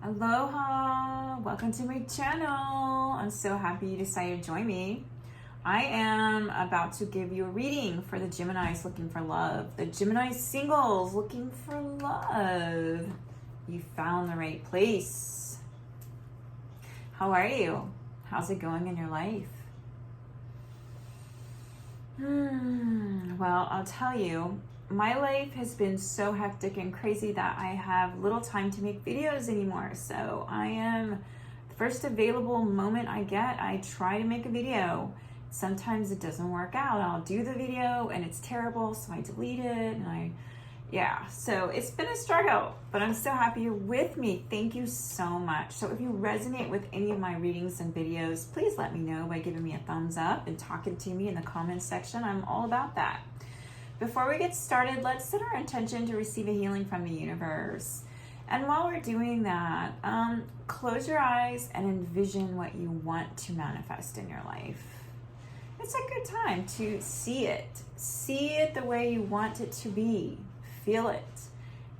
Aloha! Welcome to my channel. I'm so happy you decided to join me. I am about to give you a reading for the Geminis looking for love. The Gemini singles looking for love. You found the right place. How are you? How's it going in your life? Well, I'll tell you, my life has been so hectic and crazy that I have little time to make videos anymore. So I am, the first available moment I get, I try to make a video. Sometimes it doesn't work out. I'll do the video and it's terrible, so I delete it and so it's been a struggle, but I'm so happy you're with me. Thank you so much. So if you resonate with any of my readings and videos, please let me know by giving me a thumbs up and talking to me in the comments section. I'm all about that. Before we get started, let's set our intention to receive a healing from the universe. And while we're doing that, close your eyes and envision what you want to manifest in your life. It's a good time to see it the way you want it to be. Feel it.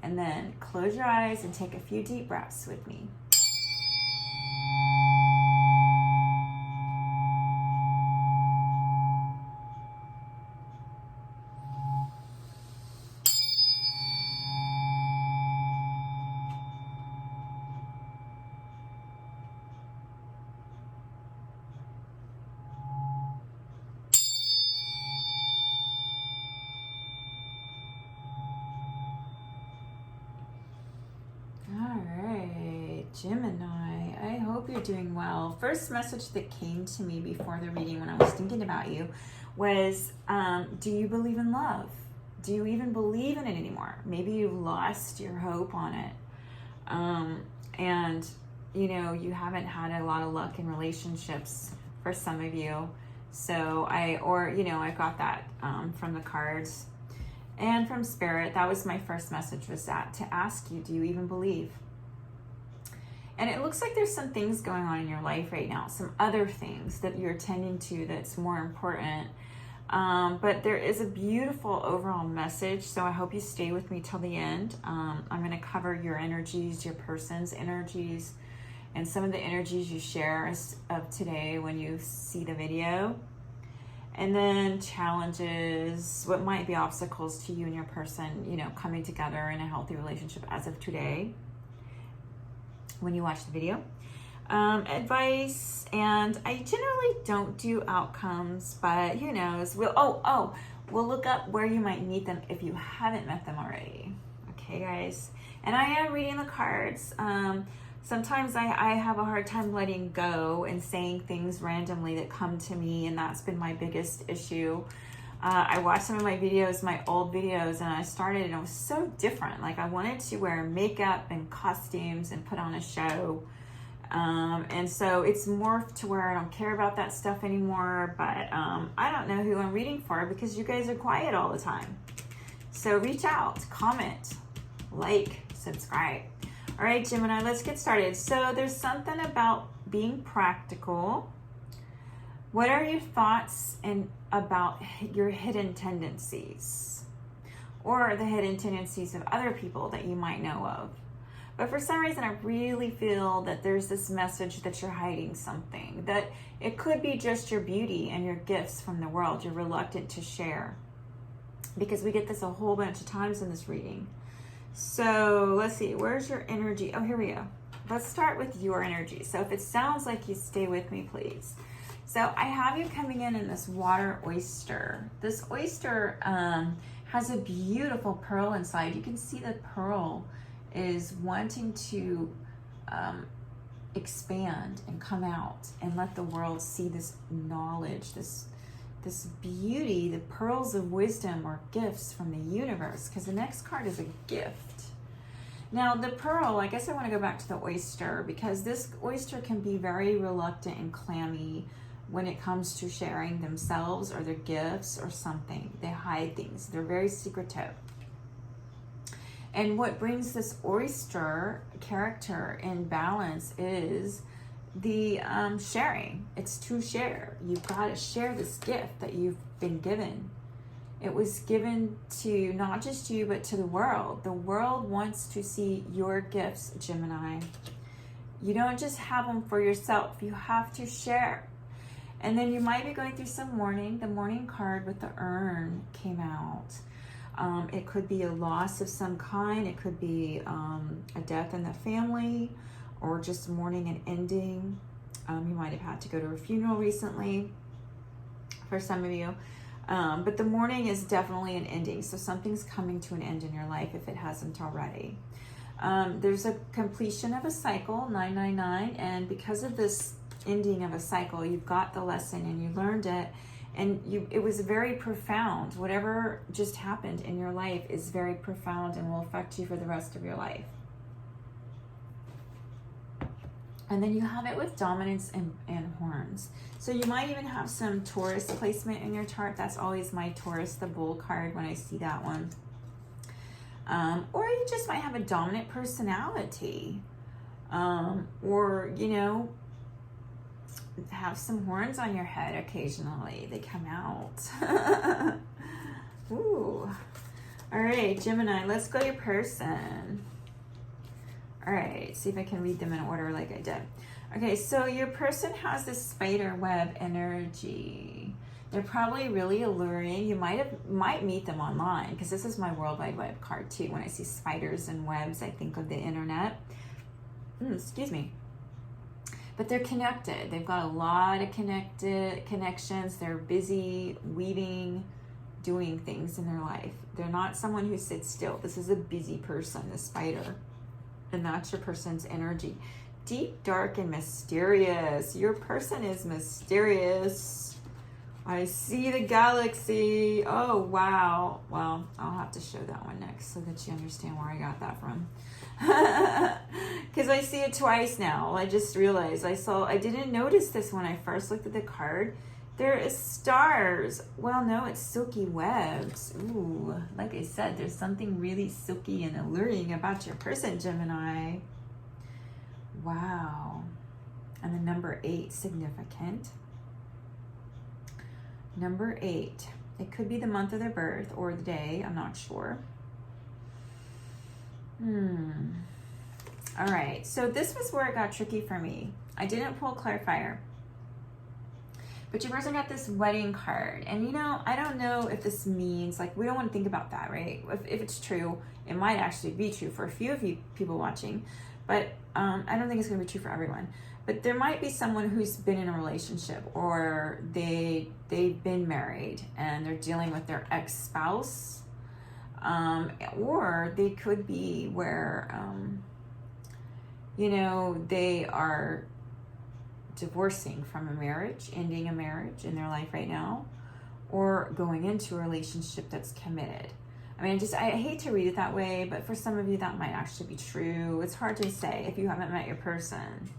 And then close your eyes and take a few deep breaths with me. Gemini, I hope you're doing well. First message that came to me before the reading when I was thinking about you was, do you believe in love? Do you even believe in it anymore? Maybe you've lost your hope on it. And, you haven't had a lot of luck in relationships for some of you. So I got that from the cards and from Spirit. That was my first message, was that to ask you, do you even believe? And it looks like there's some things going on in your life right now, some other things that you're tending to that's more important. But there is a beautiful overall message, so I hope you stay with me till the end. I'm going to cover your energies, your person's energies, and some of the energies you share of today when you see the video. And then challenges, what might be obstacles to you and your person, coming together in a healthy relationship as of today, when you watch the video. Advice, and I generally don't do outcomes, but who knows, we'll look up where you might meet them if you haven't met them already. Okay, guys, and I am reading the cards. Sometimes I have a hard time letting go and saying things randomly that come to me, and that's been my biggest issue. I watched some of my videos, my old videos, and I started, and it was so different. Like, I wanted to wear makeup and costumes and put on a show. And so it's morphed to where I don't care about that stuff anymore, but I don't know who I'm reading for because you guys are quiet all the time. So reach out, comment, like, subscribe. All right, Gemini, let's get started. So there's something about being practical. What are your thoughts about your hidden tendencies, or the hidden tendencies of other people that you might know of? But for some reason, I really feel that there's this message that you're hiding something, that it could be just your beauty and your gifts from the world you're reluctant to share, because we get this a whole bunch of times in this reading. So let's see, where's your energy? Oh, here we go. Let's start with your energy. So if it sounds like you, stay with me, please. So I have you coming in this water oyster. This oyster has a beautiful pearl inside. You can see the pearl is wanting to expand and come out and let the world see this knowledge, this beauty, the pearls of wisdom or gifts from the universe, because the next card is a gift. Now the pearl, I guess I want to go back to the oyster, because this oyster can be very reluctant and clammy when it comes to sharing themselves or their gifts or something. They hide things. They're very secretive. And what brings this oyster character in balance is the sharing. It's to share. You've got to share this gift that you've been given. It was given to not just you, but to the world. The world wants to see your gifts, Gemini. You don't just have them for yourself. You have to share. And then you might be going through some mourning. The mourning card with the urn came out. It could be a loss of some kind. It could be a death in the family, or just mourning an ending. You might have had to go to a funeral recently for some of you. But the mourning is definitely an ending. So something's coming to an end in your life if it hasn't already. There's a completion of a cycle, 999. And because of this ending of a cycle, you've got the lesson and you learned it. And it was very profound. Whatever just happened in your life is very profound and will affect you for the rest of your life. And then you have it with dominance and horns. So you might even have some Taurus placement in your chart. That's always my Taurus, the bull card, when I see that one. Or you just might have a dominant personality. Or, you know, have some horns on your head occasionally. They come out. Ooh. All right, Gemini, let's go to your person. All right, see if I can read them in order like I did. Okay, so your person has this spider web energy. They're probably really alluring. You might meet them online, because this is my World Wide Web card too. When I see spiders and webs, I think of the internet. Excuse me. But they're connected. They've got a lot of connections. They're busy weaving, doing things in their life. They're not someone who sits still. This is a busy person, the spider. And that's your person's energy. Deep, dark, and mysterious. Your person is mysterious. I see the galaxy. Oh, wow. Well, I'll have to show that one next so that you understand where I got that from. Because I see it twice now. I just realized I didn't notice this when I first looked at the card. There is stars. Well, no, it's silky webs. Ooh, like I said, there's something really silky and alluring about your person, Gemini. Wow. And the number 8, significant. Number 8. It could be the month of their birth or the day. I'm not sure. All right. So this was where it got tricky for me. I didn't pull clarifier. But your person got this wedding card. And, you know, I don't know if this means, like, we don't want to think about that, right? If it's true, it might actually be true for a few of you people watching. But I don't think it's going to be true for everyone. But there might be someone who's been in a relationship, or they've been married and they're dealing with their ex-spouse. Or they could be where, you know, they are divorcing from a marriage, ending a marriage in their life right now, or going into a relationship that's committed. I mean, I hate to read it that way, but for some of you that might actually be true. It's hard to say if you haven't met your person.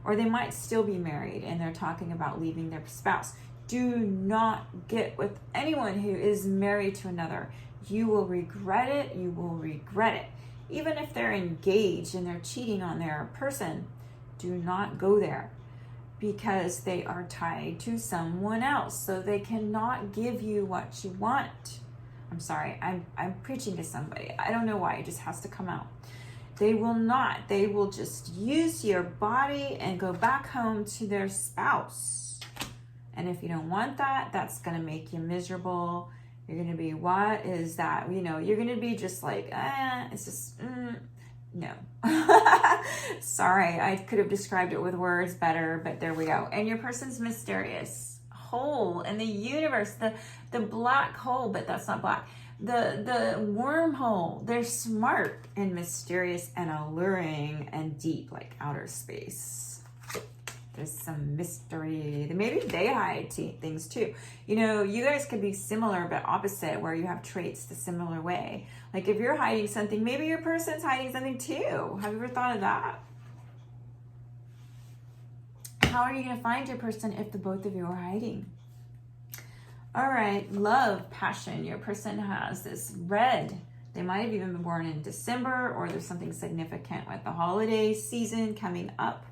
Or they might still be married and they're talking about leaving their spouse. Do not get with anyone who is married to another. You will regret it. You will regret it. Even if they're engaged and they're cheating on their person, do not go there, because they are tied to someone else. So they cannot give you what you want. I'm sorry, I'm preaching to somebody. I don't know why, it just has to come out. They will not. They will just use your body and go back home to their spouse. And if you don't want that, that's going to make you miserable. You're going to be, what is that? You know, you're going to be just like, it's just, no. Sorry, I could have described it with words better, but there we go. And your person's mysterious. Hole in the universe, the black hole, but that's not black. The wormhole. They're smart and mysterious and alluring and deep, like outer space. There's some mystery. Maybe they hide things too. You know, you guys could be similar but opposite, where you have traits the similar way. Like if you're hiding something, maybe your person's hiding something too. Have you ever thought of that? How are you going to find your person if the both of you are hiding? All right, love, passion. Your person has this red. They might have even been born in December, or there's something significant with the holiday season coming up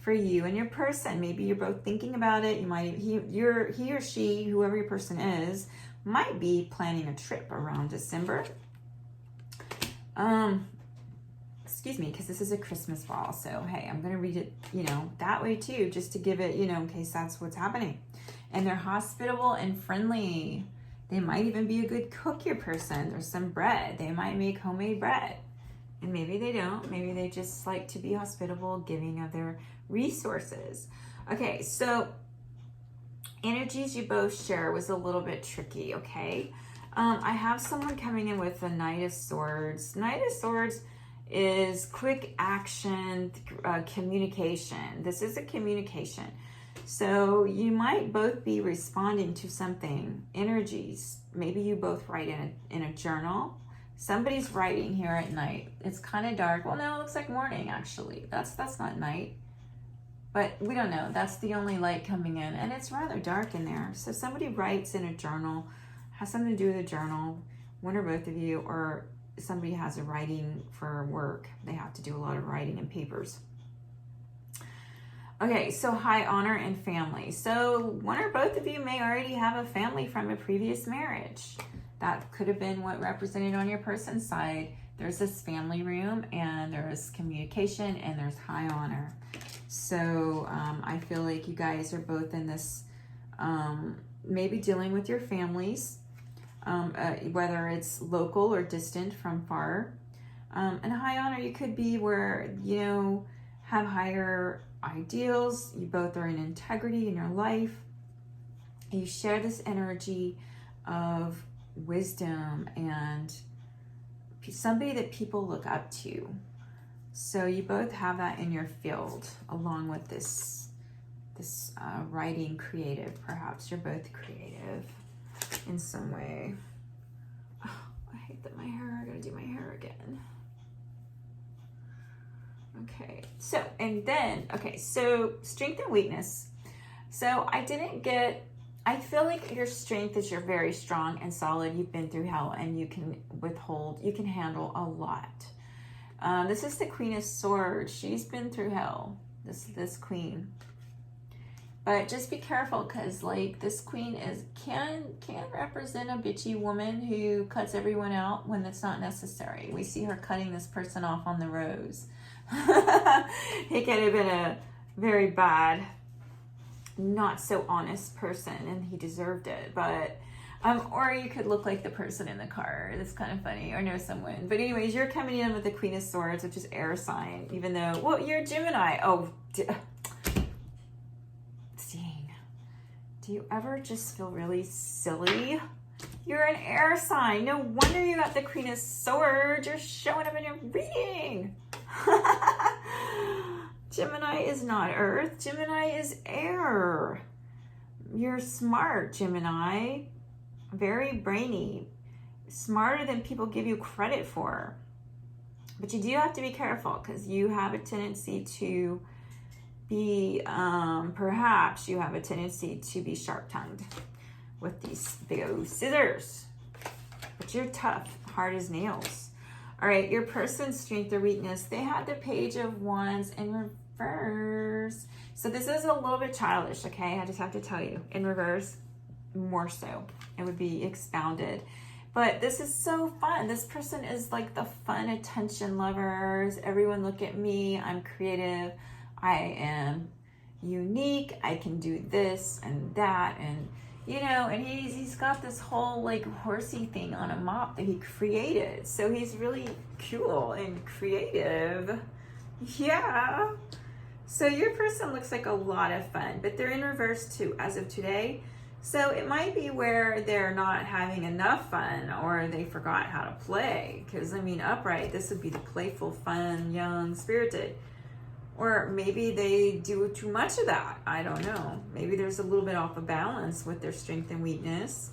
for you and your person. Maybe you're both thinking about it. You might, he or she, whoever your person is, might be planning a trip around December. excuse me, because this is a Christmas ball. So, hey, I'm going to read it, you know, that way too, just to give it, you know, in case that's what's happening. And they're hospitable and friendly. They might even be a good cook, your person. There's some bread. They might make homemade bread. And maybe they don't. Maybe they just like to be hospitable, giving of their resources. Okay, so energies you both share was a little bit tricky, okay? I have someone coming in with the Knight of Swords. Knight of Swords is quick action, communication. This is a communication. So you might both be responding to something, energies. Maybe you both write in a journal. Somebody's writing here at night. It's kind of dark. Well, no, it looks like morning, actually. That's not night. But we don't know. That's the only light coming in. And it's rather dark in there. So somebody writes in a journal, has something to do with a journal, one or both of you, or somebody has a writing for work. They have to do a lot of writing and papers. Okay, so high honor and family. So one or both of you may already have a family from a previous marriage. That could have been what represented on your person's side. There's this family room, and there's communication, and there's high honor. So I feel like you guys are both in this, maybe dealing with your families, whether it's local or distant from far. And high honor, you could be where, you know, have higher ideals. You both are in integrity in your life. You share this energy of wisdom and somebody that people look up to. So you both have that in your field, along with this writing, creative. Perhaps you're both creative in some way. Oh, I hate that my hair. I gotta do my hair again. Okay, so, and then, okay, so strength and weakness. So I feel like your strength is you're very strong and solid. You've been through hell, and you can you can handle a lot. This is the Queen of Swords. She's been through hell, this queen. But just be careful, because like this queen can represent a bitchy woman who cuts everyone out when it's not necessary. We see her cutting this person off on the rose. He could have been a very bad, not so honest person, and he deserved it. But or you could look like the person in the car. That's kind of funny, or know someone. But anyways, you're coming in with the Queen of Swords, which is air sign, even though, well, you're Gemini. Oh, dang. Do you ever just feel really silly? You're an air sign. No wonder you got the Queen of Swords. You're showing up in your reading. Gemini is not Earth. Gemini is air. You're smart, Gemini. Very brainy. Smarter than people give you credit for. But you do have to be careful, because you have a tendency to be, perhaps you have a tendency to be sharp-tongued with these big old scissors. But you're tough, hard as nails. All right, your person's strength or weakness. They had the Page of Wands in reverse. So this is a little bit childish, okay? I just have to tell you. In reverse, more so. It would be expounded. But this is so fun. This person is like the fun attention lovers. Everyone look at me. I'm creative. I am unique. I can do this and that, and you know, and he's got this whole like horsey thing on a mop that he created. So he's really cool and creative. Yeah. So your person looks like a lot of fun, but they're in reverse too as of today. So it might be where they're not having enough fun, or they forgot how to play. Because I mean, upright, this would be the playful, fun, young, spirited. Or maybe they do too much of that. I don't know. Maybe there's a little bit off of balance with their strength and weakness.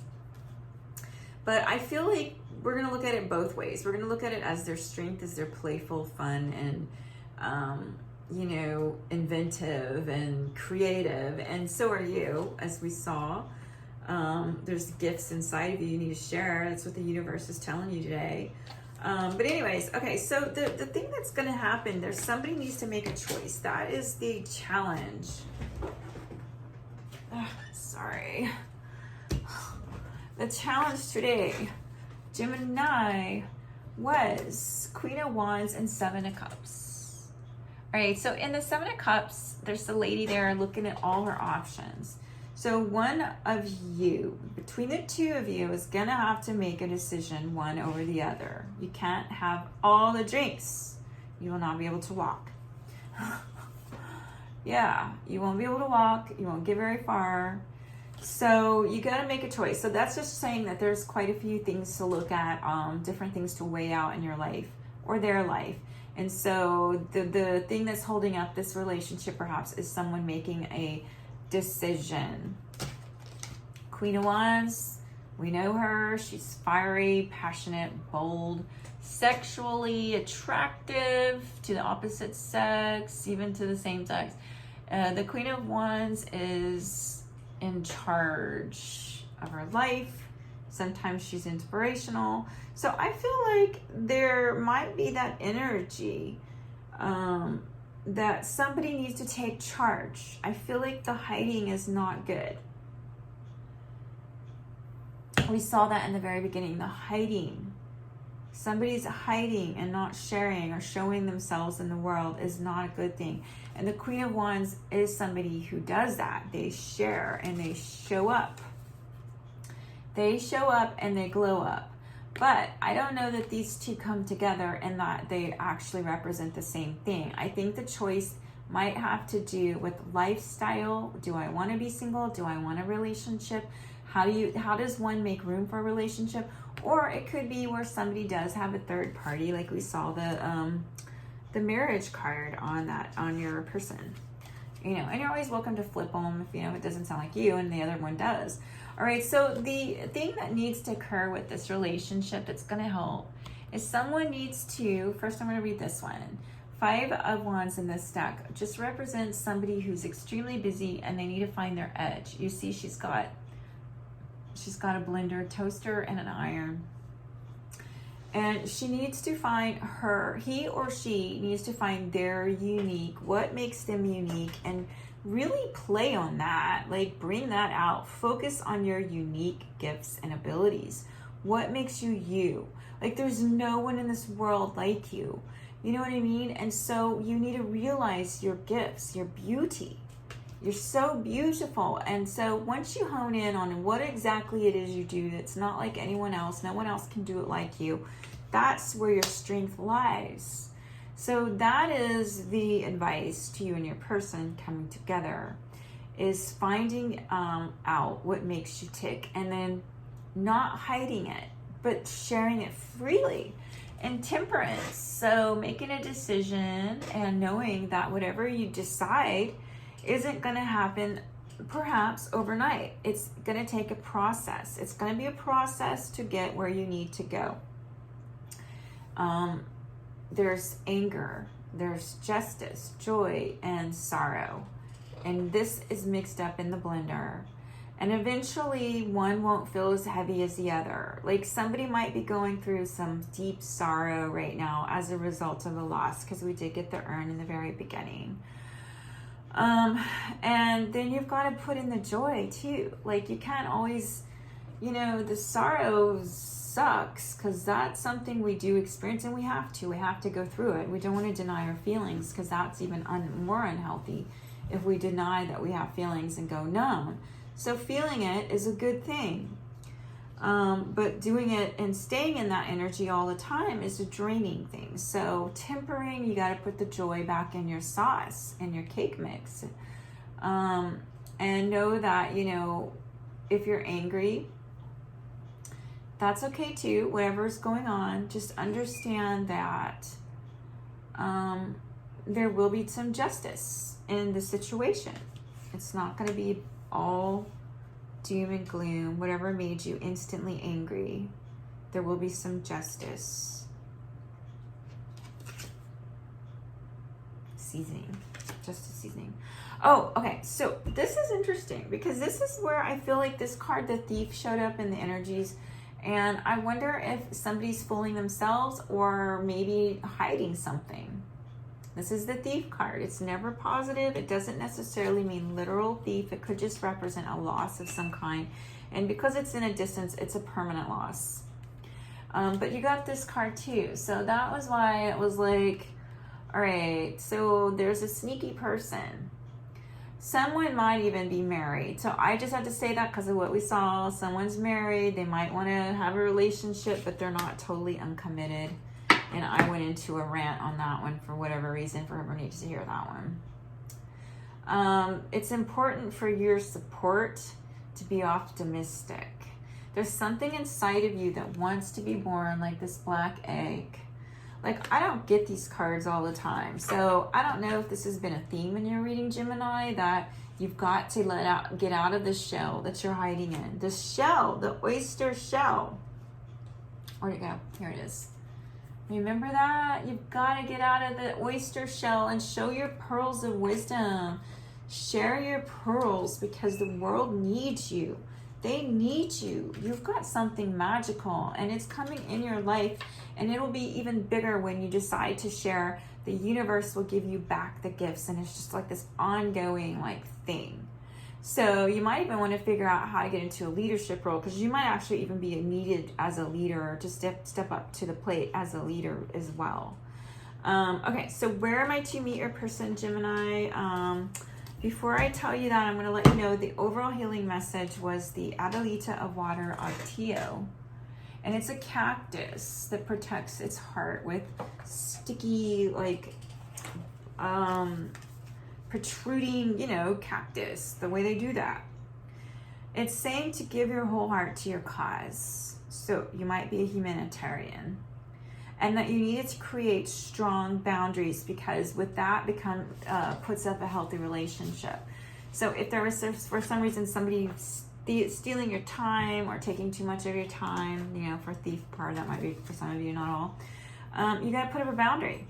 But I feel like we're going to look at it both ways. We're going to look at it as their strength is their playful, fun, and, you know, inventive and creative. And so are you, as we saw. There's gifts inside of you need to share. That's what the universe is telling you today. But anyways, okay, so the thing that's going to happen, somebody needs to make a choice. That is the challenge. Sorry. The challenge today, Gemini, was Queen of Wands and Seven of Cups. All right, so in the Seven of Cups, there's the lady there looking at all her options. So one of you, between the two of you, is going to have to make a decision, one over the other. You can't have all the drinks. You will not be able to walk. Yeah, you won't be able to walk. You won't get very far. So you got to make a choice. So that's just saying that there's quite a few things to look at, different things to weigh out in your life or their life. And so the thing that's holding up this relationship perhaps is someone making a decision. Queen of Wands, we know her. She's fiery, passionate, bold, sexually attractive to the opposite sex, even to the same sex. The Queen of Wands is in charge of her life. Sometimes she's inspirational. So I feel like there might be that energy that somebody needs to take charge. I feel like the hiding is not good. We saw that in the very beginning, the hiding. Somebody's hiding and not sharing or showing themselves in the world is not a good thing. And the Queen of Wands is somebody who does that. They share and they show up. They show up and they glow up. But I don't know that these two come together and that they actually represent the same thing. I think the choice might have to do with lifestyle. Do I want to be single? Do I want a relationship? How does one make room for a relationship? Or it could be where somebody does have a third party, like we saw the marriage card on your person. You know, and you're always welcome to flip them if it doesn't sound like you and the other one does. All right, so the thing that needs to occur with this relationship that's going to help is someone needs to, first I'm going to read this one. Five of Wands in this deck just represents somebody who's extremely busy and they need to find their edge. You see she's got a blender, toaster, and an iron. And she needs to find he or she needs to find their unique, what makes them unique, and really play on that. Like, bring that out. Focus on your unique gifts and abilities. What makes you you? Like, there's no one in this world like you. You know what I mean? And so you need to realize your gifts, your beauty. You're so beautiful. And so once you hone in on what exactly it is you do that's not like anyone else, no one else can do it like you, that's where your strength lies. So that is the advice to you and your person coming together, is finding out what makes you tick and then not hiding it, but sharing it freely. And temperance, so making a decision and knowing that whatever you decide isn't going to happen perhaps overnight. It's going to take a process. It's going to be a process to get where you need to go. There's anger, there's justice, joy, and sorrow. And this is mixed up in the blender. And eventually one won't feel as heavy as the other. Like, somebody might be going through some deep sorrow right now as a result of a loss, because we did get the urn in the very beginning. And then you've got to put in the joy too. Like, you can't always, the sorrow sucks, because that's something we do experience, and we have to go through it. We don't want to deny our feelings, because that's even more unhealthy if we deny that we have feelings and go numb. So feeling it is a good thing. But doing it and staying in that energy all the time is a draining thing. So tempering, you got to put the joy back in your sauce and your cake mix. And know that, if you're angry, that's okay too, whatever's going on. Just understand that there will be some justice in the situation. It's not going to be all doom and gloom, whatever made you instantly angry. There will be some justice. Justice seasoning. Oh, okay, so this is interesting, because this is where I feel like this card, the Thief, showed up in the energies, and I wonder if somebody's fooling themselves or maybe hiding something. This is the Thief card. It's never positive. It doesn't necessarily mean literal thief. It could just represent a loss of some kind. And because it's in a distance, it's a permanent loss. But you got this card too. So that was why it was like, all right, so there's a sneaky person. Someone might even be married. So I just had to say that because of what we saw. Someone's married. They might want to have a relationship, but they're not totally uncommitted. And I went into a rant on that one for whatever reason, for whoever needs to hear that one. It's important for your support to be optimistic. There's something inside of you that wants to be born, like this black egg. Like, I don't get these cards all the time. So I don't know if this has been a theme in your reading, Gemini, that you've got to get out of the shell that you're hiding in. The shell, the oyster shell. Where'd it go? Here it is. Remember that? You've got to get out of the oyster shell and show your pearls of wisdom. Share your pearls because the world needs you. They need you. You've got something magical and it's coming in your life, and it'll be even bigger when you decide to share. The universe will give you back the gifts, and it's just like this ongoing thing. So you might even want to figure out how to get into a leadership role, because you might actually even be needed as a leader to step up to the plate as a leader as well. Okay, so where am I to meet your person, Gemini? Before I tell you that, I'm going to let you know the overall healing message was the Adelita of Water Artio. And it's a cactus that protects its heart with sticky, protruding, cactus, the way they do that. It's saying to give your whole heart to your cause. So you might be a humanitarian. And that you needed to create strong boundaries, because with that puts up a healthy relationship. So if there was, for some reason, somebody stealing your time or taking too much of your time, for thief part, that might be for some of you, not all, you got to put up a boundary.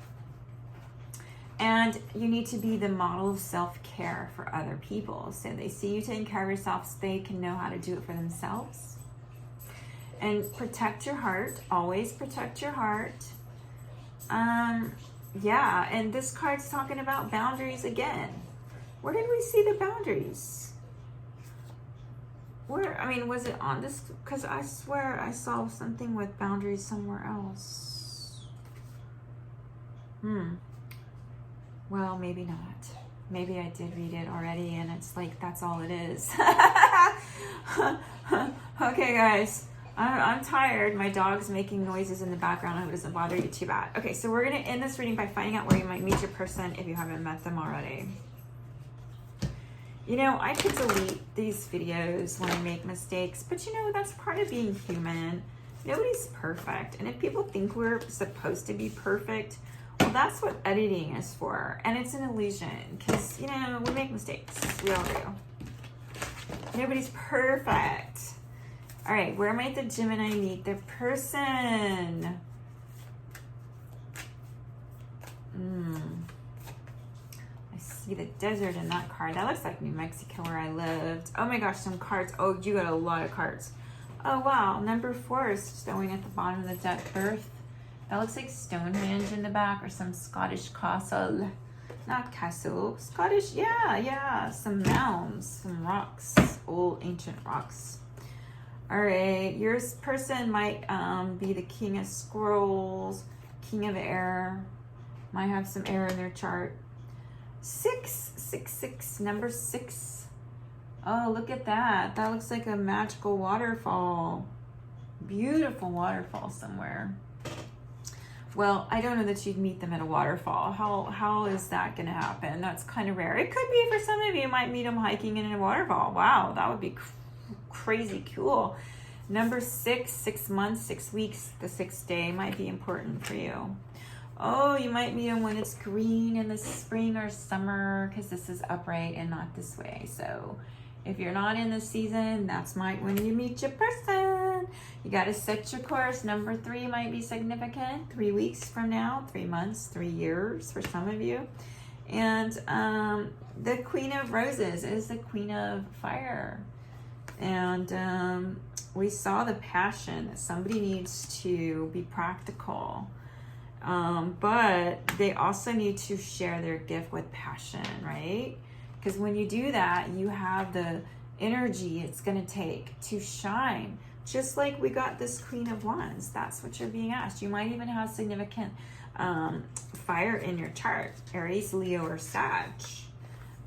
And you need to be the model of self-care for other people. So they see you taking care of yourself, so they can know how to do it for themselves. And protect your heart. Always protect your heart. Yeah, and this card's talking about boundaries again. Where did we see the boundaries? Was it on this? Because I swear I saw something with boundaries somewhere else. Well, maybe not. Maybe I did read it already, and it's like, that's all it is. Okay, guys. I'm tired. My dog's making noises in the background. I hope it doesn't bother you too bad. Okay, so we're going to end this reading by finding out where you might meet your person if you haven't met them already. I could delete these videos when I make mistakes, but that's part of being human. Nobody's perfect. And if people think we're supposed to be perfect, well, that's what editing is for. And it's an illusion, because, we make mistakes. We all do. Nobody's perfect. All right, where might the Gemini meet their person? I see the desert in that card. That looks like New Mexico, where I lived. Oh my gosh, some cards. Oh, you got a lot of cards. Oh wow, number 4 is showing at the bottom of the deck. Earth. That looks like Stonehenge in the back, or some Scottish castle. Not castle, Scottish. Yeah. Some mounds, some rocks, old ancient rocks. All right, your person might be the King of Scrolls, King of Air. Might have some air in their chart. 666, number 6. Oh, look at that. That looks like a magical waterfall. Beautiful waterfall somewhere. Well, I don't know that you'd meet them at a waterfall. How is that going to happen? That's kind of rare. It could be for some of you. You might meet them hiking in a waterfall. Wow, that would be crazy cool. Number 6, 6 months, 6 weeks. The 6th day might be important for you. Oh, you might meet them when it's green in the spring or summer, because this is upright and not this way. So if you're not in the season, that's when you meet your person. You got to set your course. Number 3 might be significant. 3 weeks from now, 3 months, 3 years for some of you. And the Queen of Roses is the Queen of Fire. And we saw the passion that somebody needs to be practical. But they also need to share their gift with passion, right? Because when you do that, you have the energy it's going to take to shine. just like we got this Queen of Wands. That's what you're being asked. You might even have significant fire in your chart, Aries, Leo, or Sag.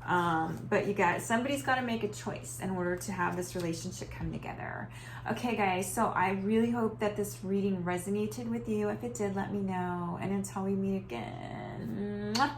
But somebody's got to make a choice in order to have this relationship come together. Okay, guys, so I really hope that this reading resonated with you. If it did, let me know. And until we meet again, mwah.